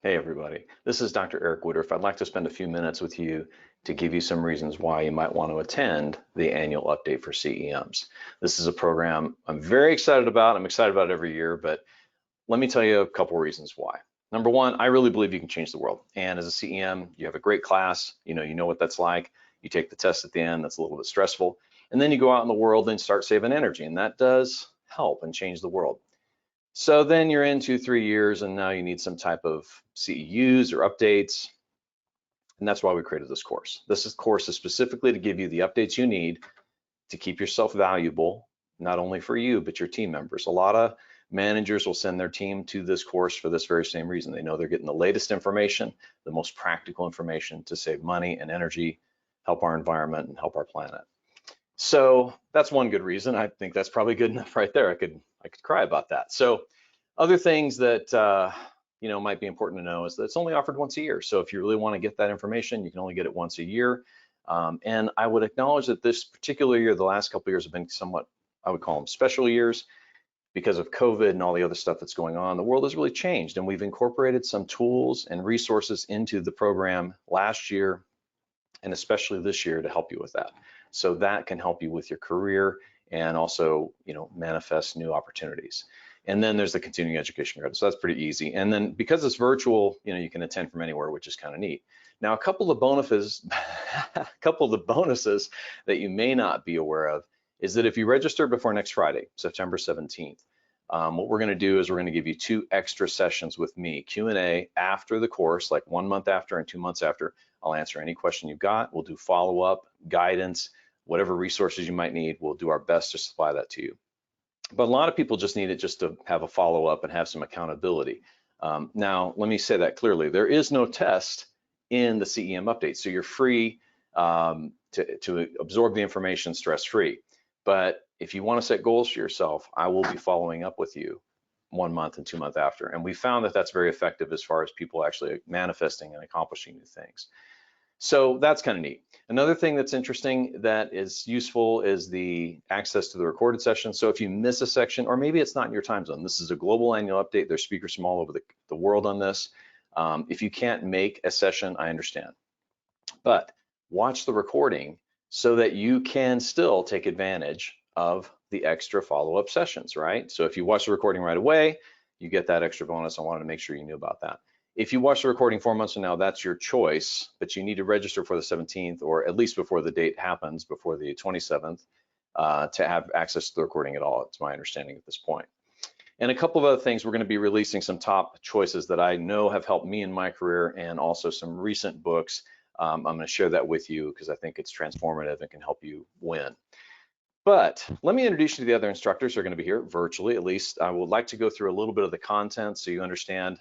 Hey everybody, this is Dr. Eric Woodroof. I'd like to spend a few minutes with you to give you some reasons why you might want to attend the annual update for CEMs. This is a program I'm very excited about. I'm excited about it every year, but let me tell you a couple reasons why. Number one, I really believe you can change the world. And as a CEM, you have a great class, you know what that's like. You take the test at the end, that's a little bit stressful. And then you go out in the world and start saving energy, and that does help and change the world. So then you're in 2-3 years and now you need some type of CEUs or updates. And that's why we created this course. Course is specifically to give you the updates you need to keep yourself valuable, not only for you, but your team members. A lot of managers will send their team to this course for this very same reason. They know they're getting the latest information, the most practical information to save money and energy, help our environment, and help our planet. So that's one good reason. I think that's probably good enough right there. I could cry about that. So other things that might be important to know is that it's only offered once a year. So if you really want to get that information, you can only get it once a year. And I would acknowledge that this particular year, the last couple of years have been somewhat, I would call them special years because of COVID and all the other stuff that's going on. The world has really changed, and we've incorporated some tools and resources into the program last year and especially this year to help you with that. So that can help you with your career and also, manifest new opportunities. And then there's the continuing education credit. So that's pretty easy. And then because it's virtual, you can attend from anywhere, which is kind of neat. Now, a couple of bonuses, that you may not be aware of is that if you register before next Friday, September 17th, what we're going to do is we're going to give you 2 extra sessions with me, Q&A after the course, like 1 month after and 2 months after. I'll answer any question you've got. We'll do follow-up, guidance, whatever resources you might need. We'll do our best to supply that to you. But a lot of people just need it just to have a follow-up and have some accountability. Now, let me say that clearly. There is no test in the CEM update, so you're free to absorb the information stress-free. But if you want to set goals for yourself, I will be following up with you 1 month and 2 months after. And we found that that's very effective as far as people actually manifesting and accomplishing new things. So that's kind of neat. Another thing that's interesting that is useful is the access to the recorded session. So if you miss a section, or maybe it's not in your time zone, this is a global annual update. There's speakers from all over the world on this. If you can't make a session, I understand. But watch the recording so that you can still take advantage of the extra follow-up sessions, right? So if you watch the recording right away, you get that extra bonus. I wanted to make sure you knew about that. If you watch the recording 4 months from now, that's your choice, but you need to register for the 17th, or at least before the date happens, before the 27th, to have access to the recording at all. It's my understanding at this point. And a couple of other things, we're going to be releasing some top choices that I know have helped me in my career, and also some recent books. I'm going to share that with you because I think it's transformative and can help you win. But let me introduce you to the other instructors who are going to be here virtually. At least I would like to go through a little bit of the content so you understand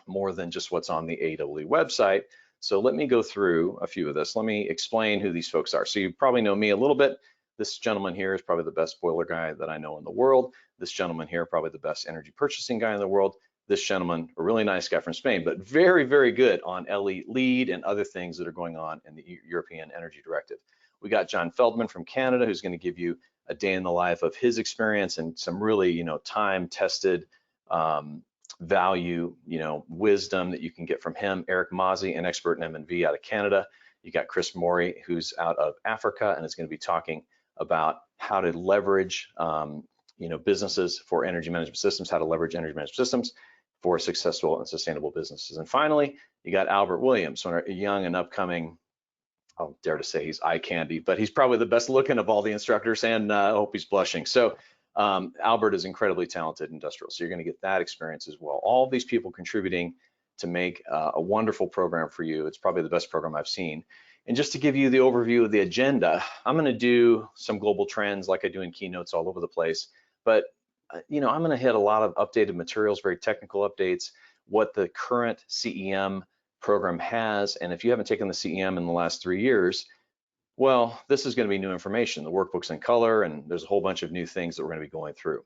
more than just what's on the AWE website. So let me go through a few of this. Let me explain who these folks are. So you probably know me a little bit. This gentleman here is probably the best boiler guy that I know in the world. This gentleman here, probably the best energy purchasing guy in the world. This gentleman, a really nice guy from Spain, but very, very good on LE lead and other things that are going on in the European Energy Directive. We got John Feldman from Canada, who's going to give you a day in the life of his experience and some really, time-tested value, wisdom that you can get from him. Eric Mazzi, an expert in M&V out of Canada. You got Chris Morey, who's out of Africa, and is going to be talking about how to leverage, businesses for energy management systems, how to leverage energy management systems for successful and sustainable businesses. And finally, you got Albert Williams, a young and upcoming, I'll dare to say he's eye candy, but he's probably the best looking of all the instructors, and I hope he's blushing. So Albert is incredibly talented industrial, so you're going to get that experience as well. All of these people contributing to make a wonderful program for you. It's probably the best program I've seen. And just to give you the overview of the agenda, I'm going to do some global trends like I do in keynotes all over the place. But I'm going to hit a lot of updated materials, very technical updates, what the current CEM program has. And if you haven't taken the CEM in the last 3 years, well, this is going to be new information. The workbook's in color, and there's a whole bunch of new things that we're going to be going through.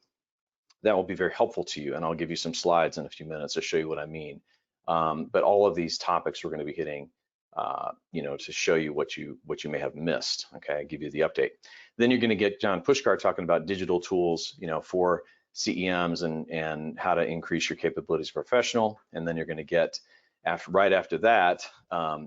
That will be very helpful to you, and I'll give you some slides in a few minutes to show you what I mean. But all of these topics we're going to be hitting, to show you what you may have missed. Okay, give you the update. Then you're going to get John Pushkar talking about digital tools, for CEMs and how to increase your capabilities as a professional. And then you're going to get, right after that,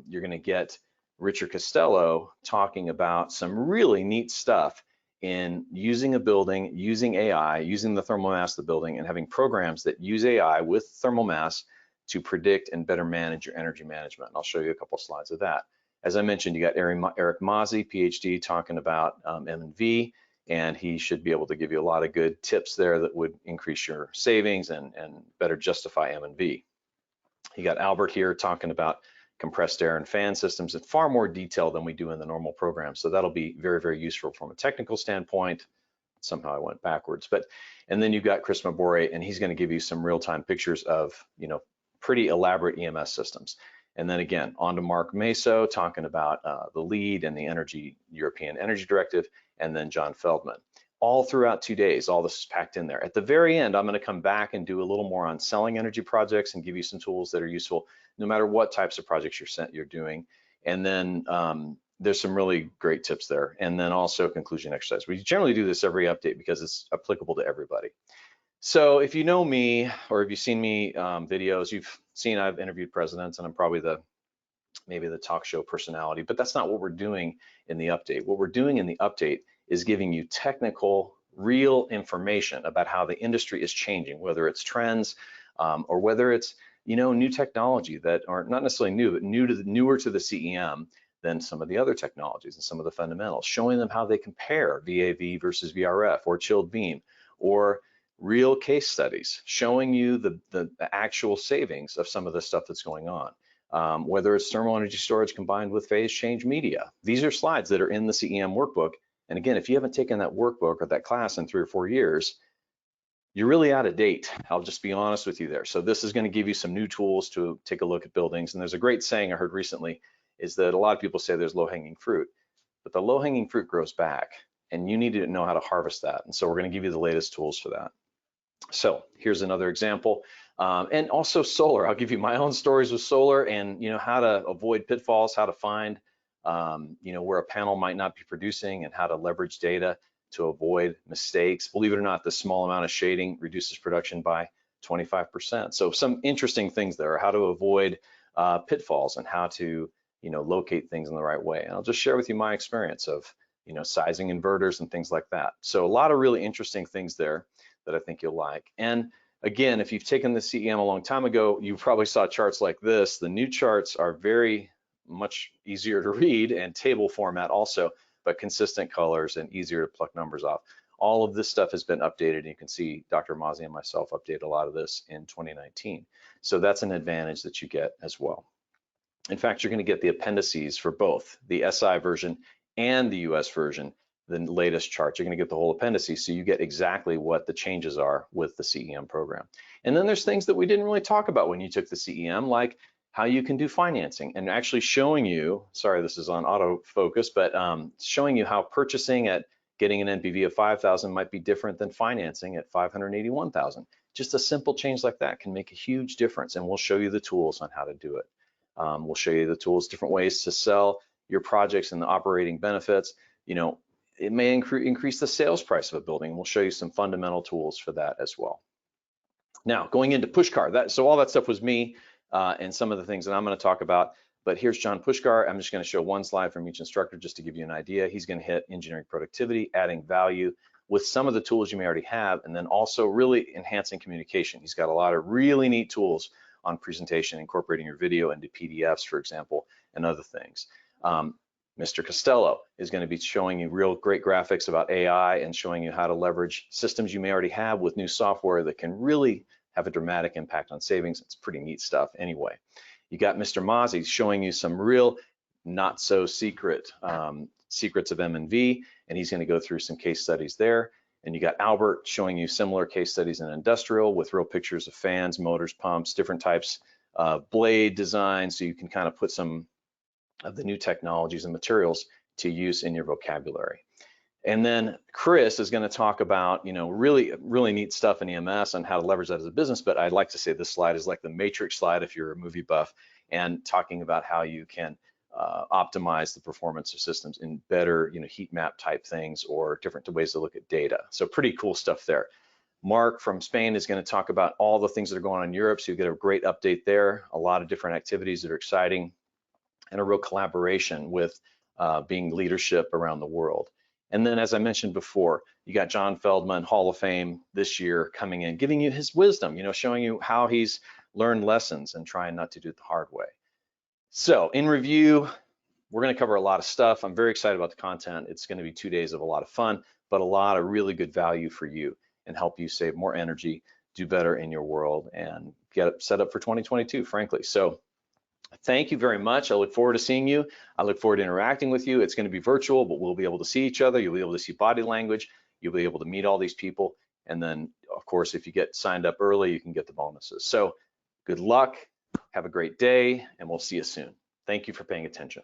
you're going to get Richard Costello talking about some really neat stuff in using a building, using AI, using the thermal mass of the building, and having programs that use AI with thermal mass to predict and better manage your energy management. And I'll show you a couple slides of that. As I mentioned, you got Eric Mazzi, PhD, talking about M&V, and he should be able to give you a lot of good tips there that would increase your savings and better justify M&V. You got Albert here talking about compressed air and fan systems in far more detail than we do in the normal program. So that'll be very, very useful from a technical standpoint. Somehow I went backwards, and then you've got Chris Mabore, and he's going to give you some real-time pictures of, pretty elaborate EMS systems. And then again, on to Mark Meso talking about the LEED and the European Energy Directive, and then John Feldman. All throughout 2 days, all this is packed in there. At the very end, I'm going to come back and do a little more on selling energy projects and give you some tools that are useful no matter what types of projects you're doing. And then there's some really great tips there. And then also conclusion exercise. We generally do this every update because it's applicable to everybody. So if you know me, or if you've seen me videos, you've seen I've interviewed presidents, and I'm probably maybe the talk show personality, but that's not what we're doing in the update. What we're doing in the update is giving you technical, real information about how the industry is changing, whether it's trends or whether it's new technology that are not necessarily new, but newer to the CEM than some of the other technologies and some of the fundamentals, showing them how they compare VAV versus VRF or chilled beam, or real case studies showing you the actual savings of some of the stuff that's going on. Whether it's thermal energy storage combined with phase change media. These are slides that are in the CEM workbook. And again, if you haven't taken that workbook or that class in 3 or 4 years, you're really out of date. I'll just be honest with you there. So this is going to give you some new tools to take a look at buildings. And there's a great saying I heard recently, is that a lot of people say there's low-hanging fruit, but the low-hanging fruit grows back, and you need to know how to harvest that. And so we're going to give you the latest tools for that. So here's another example. And also solar. I'll give you my own stories with solar, and how to avoid pitfalls, how to find where a panel might not be producing, and how to leverage data to avoid mistakes. Believe it or not, the small amount of shading reduces production by 25%. So some interesting things there, how to avoid pitfalls and how to locate things in the right way. And I'll just share with you my experience of sizing inverters and things like that. So a lot of really interesting things there that I think you'll like. And again, if you've taken the CEM a long time ago, you probably saw charts like this. The new charts are very much easier to read, and table format also, but consistent colors and easier to pluck numbers off. All of this stuff has been updated, and you can see Dr. Mazzi and myself updated a lot of this in 2019. So that's an advantage that you get as well. In fact, you're going to get the appendices for both the SI version and the US version, the latest charts. You're going to get the whole appendices, so you get exactly what the changes are with the CEM program. And then there's things that we didn't really talk about when you took the CEM, like how you can do financing, and actually showing you, sorry, this is on autofocus, but showing you how purchasing at getting an NPV of 5,000 might be different than financing at 581,000. Just a simple change like that can make a huge difference, and we'll show you the tools on how to do it. We'll show you the tools, different ways to sell your projects and the operating benefits. It may increase the sales price of a building. We'll show you some fundamental tools for that as well. Now, going into Pushkar, so all that stuff was me and some of the things that I'm going to talk about. But here's John Pushkar. I'm just going to show one slide from each instructor just to give you an idea. He's going to hit engineering productivity, adding value with some of the tools you may already have, and then also really enhancing communication. He's got a lot of really neat tools on presentation, incorporating your video into PDFs, for example, and other things. Mr. Costello is going to be showing you real great graphics about AI and showing you how to leverage systems you may already have with new software that can really have a dramatic impact on savings. It's pretty neat stuff anyway. You got Mr. Mazzi showing you some real not so secret secrets of M&V, and he's going to go through some case studies there. And you got Albert showing you similar case studies in industrial with real pictures of fans, motors, pumps, different types of blade design, so you can kind of put some of the new technologies and materials to use in your vocabulary. And then Chris is going to talk about, really neat stuff in EMS and how to leverage that as a business. But I'd like to say this slide is like the matrix slide if you're a movie buff, and talking about how you can optimize the performance of systems in better, heat map type things or different ways to look at data. So pretty cool stuff there. Mark from Spain is going to talk about all the things that are going on in Europe, so you get a great update there, a lot of different activities that are exciting, and a real collaboration with being leadership around the world. And then, as I mentioned before, you got John Feldman, Hall of Fame this year, coming in, giving you his wisdom, showing you how he's learned lessons and trying not to do it the hard way. So in review, we're going to cover a lot of stuff. I'm very excited about the content. It's going to be 2 days of a lot of fun, but a lot of really good value for you and help you save more energy, do better in your world, and get set up for 2022, frankly. So thank you very much. I look forward to seeing you. I look forward to interacting with you. It's going to be virtual, but we'll be able to see each other. You'll be able to see body language. You'll be able to meet all these people. And then, of course, if you get signed up early, you can get the bonuses. So good luck. Have a great day, and we'll see you soon. Thank you for paying attention.